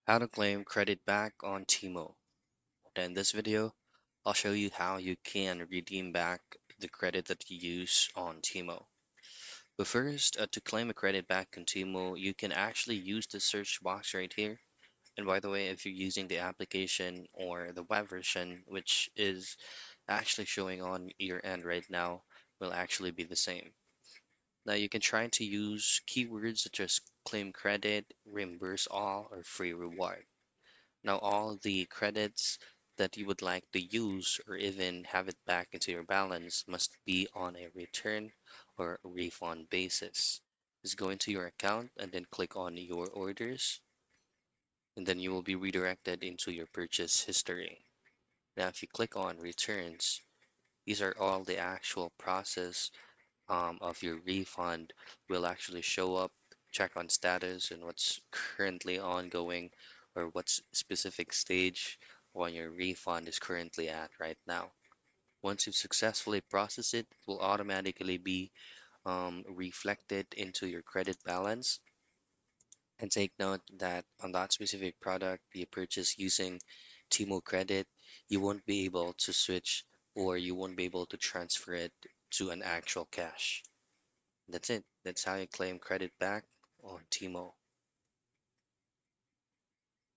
How to claim credit back on Temu. In this video, I'll show you how you can redeem back the credit that you use on Temu. But first, to claim a credit back on Temu, you can actually use the search box right here. And by the way, if you're using the application or the web version, which is actually showing on your end right now, will actually be the same. Now you can try to use keywords such as claim credit, reimburse all, or free reward. Now, all the credits that you would like to use or even have it back into your balance must be on a return or refund basis. Just go into your account and then click on your orders, and then you will be redirected into your purchase history. Now, if you click on returns, these are all the actual process of your refund will actually show up. Check on status and what's currently ongoing or what specific stage on your refund is currently at right now. Once you've successfully processed it, it will automatically be reflected into your credit balance. And take note that on that specific product you purchase using Timo Credit, you won't be able to switch or you won't be able to transfer it to an actual cash. That's it. That's how you claim credit back on Timo.